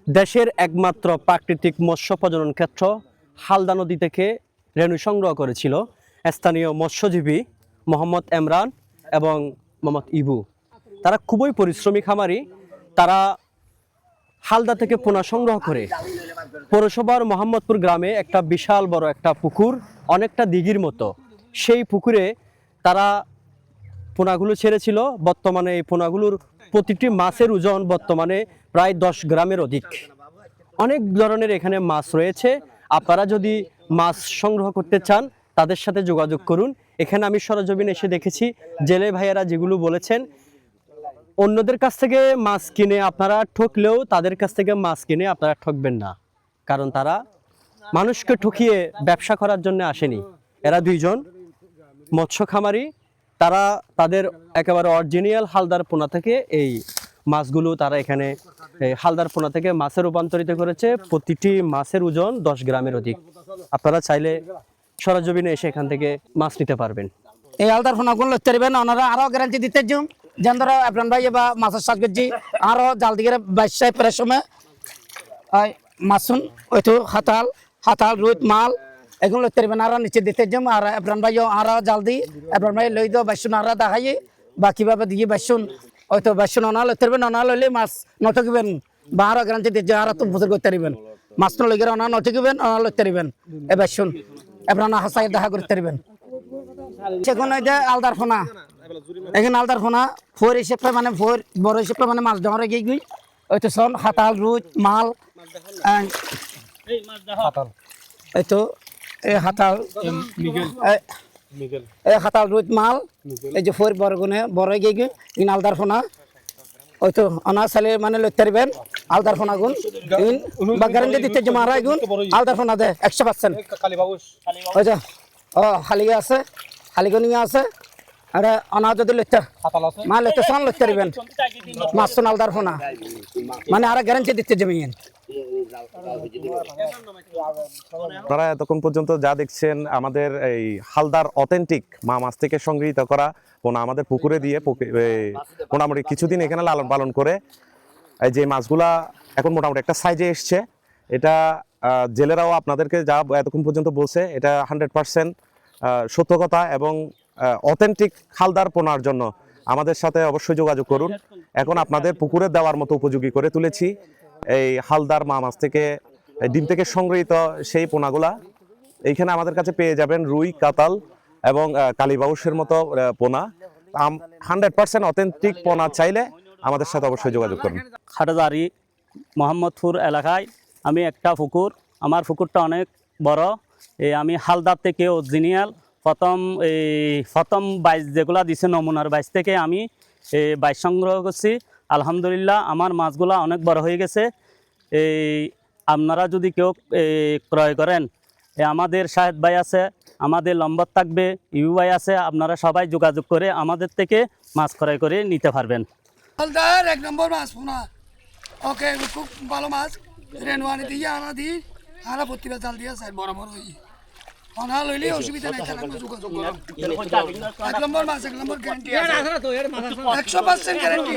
দেশের একমাত্র প্রাকৃতিক মৎস্য প্রজনন ক্ষেত্র হালদা নদী থেকে রেণু সংগ্রহ করেছিল স্থানীয় মৎস্যজীবী মোহাম্মদ এমরান এবং মোহাম্মদ ইবু। তারা খুবই পরিশ্রমী খামারি। তারা হালদা থেকে পোনা সংগ্রহ করে পৌরসভার মোহাম্মদপুর গ্রামে একটা বিশাল বড় একটা পুকুর, অনেকটা দিঘির মতো, সেই পুকুরে তারা পোনাগুলো ছেড়েছিল। বর্তমানে এই পোনাগুলোর প্রতিটি মাছের ওজন বর্তমানে প্রায় 10 গ্রামের অধিক। অনেক ধরনের এখানে মাছ রয়েছে। আপনারা যদি মাছ সংগ্রহ করতে চান তাদের সাথে যোগাযোগ করুন। এখানে আমি সরজমিনে এসে দেখেছি জেলে ভাইয়েরা যেগুলো বলেছেন, অন্যদের কাছ থেকে মাছ কিনে আপনারা ঠকলেও তাদের কাছ থেকে মাছ কিনে আপনারা ঠকবেন না, কারণ তারা মানুষকে ঠকিয়ে ব্যবসা করার জন্য আসেনি। এরা দুইজন মৎস্য খামারি। তারা তাদের একেবারে অরিজিনাল হালদার পোনা থেকে এই মাছগুলো তারা এখানে হালদার পোনা থেকে মাছে রূপান্তরিত করেছে। প্রতিটি মাছের ওজন 10 গ্রামের অধিক। আপনারা চাইলে সরজমিনে এসে এখান থেকে মাছ নিতে পারবেন। এই হালদার পোনাগুলো লইতে পারবেন। ওনারা আরো গ্যারান্টি দিতে যান, যেন ধরো আপনার ভাই বা মাছের সাজ করছি আরো জাল দিকে বাইশাই প্রায় সময় মাছুন ওইতো হাতাল রুই মাল এগুলো লইতে পারবেন। আরো নিচে দিতে যাম আর আপনার ভাই আরো জাল দিই আপনার ভাই লই দো বাইশুন আরো দেখাই বা কিভাবে দিয়ে বাইশুন হয়তো বাইশুন ওনা লইতে পারবেন। ওনা লইলে মাছ নঠকিবেন বা আরো গ্যারান্টি দিতে আরো তো বুঝে করতে পারবেন। মাছ লইগে ওনা নঠকিবেন, ওনা লইতে পারবেন। এ বাইশুন আপনার হাসাই দেখা করতে পারবেন। সেখানে ওই যে আলদার ফোনা, এখানে আলদার ফোনা ফোর হিসেবে মানে ফোর বড় হিসেবে মানে মাছ ধরে গিয়ে গই ওই তো সন হাতাল রুই মাল এই তো এই হাতাল এই হাতাল রুই মাল এই যে ফোর বড় গুনে বড় গিয়ে গই ইন আলদার ফোনা ওই তো অনা সালে মানে লইতে পারবেন। আলদার ফোনা গুণ ইন বা গ্যারান্টি দিতে যে মারা গুণ আলদার ফোনা দে 100%। ওই যে ও হালিয়া আছে, হালিগনি আছে। আরে অনা যদি লইতে মা লইতে সন লইতে পারবেন মাছ আলদার ফোনা মানে আর গ্যারান্টি দিতে জমিয়েন। আপনারা এতক্ষণ পর্যন্ত যা দেখছেন আমাদের এই হালদার অথেন্টিক মা মাছ থেকে সংগৃহীত করা পোনা আমাদের পুকুরে দিয়ে মোটামুটি কিছুদিন এখানে লালন পালন করে যে মাছগুলা এখন মোটামুটি একটা সাইজে এসছে। এটা জেলেরাও আপনাদেরকে যা এতক্ষণ পর্যন্ত বলছে এটা 100% সত্য কথা এবং অথেন্টিক হালদার পোনার জন্য আমাদের সাথে অবশ্যই যোগাযোগ করুন। এখন আপনাদের পুকুরে দেওয়ার মতো উপযোগী করে তুলেছি এই হালদার মা মাছ থেকে ডিম থেকে সংগৃহীত সেই পোনাগুলা। এইখানে আমাদের কাছে পেয়ে যাবেন রুই, কাতাল এবং কালীবাউসের মতো পোনা। 100% অথেন্টিক পোনা চাইলে আমাদের সাথে অবশ্যই যোগাযোগ করুন। খাটাজারি মোহাম্মদপুর এলাকায় আমি একটা পুকুর, আমার পুকুরটা অনেক বড়। আমি হালদার থেকে অরিজিনাল প্রথম বাইশ যেগুলা দিছে নমুনার বাইশ থেকে আমি বাইশ সংগ্রহ করছি। আলহামদুলিল্লাহ আমার মাছগুলা অনেক বড় হয়ে গেছে। আপনারা যদি কেউ ক্রয় করেন, আমাদের শাহেদ ভাই আছে, আমাদের নম্বর থাকবে, ইউ ভাই আছে, আপনারা সবাই যোগাযোগ করে আমাদের থেকে মাছ ক্রয় করে নিতে পারবেন। হালদার 1 নম্বর মাছ পোনা, ওকে খুব ভালো মাছ। রেনুয়ানি দিয়ে আনা দিই আনা প্রতিটা জাল দিয়ে সাইড বড় বড় হই অনা লইলে অসুবিধা নাই। যোগাযোগ করো 1 নম্বর মাছ, 1 নম্বর গ্যারান্টি আছে 100% গ্যারান্টি।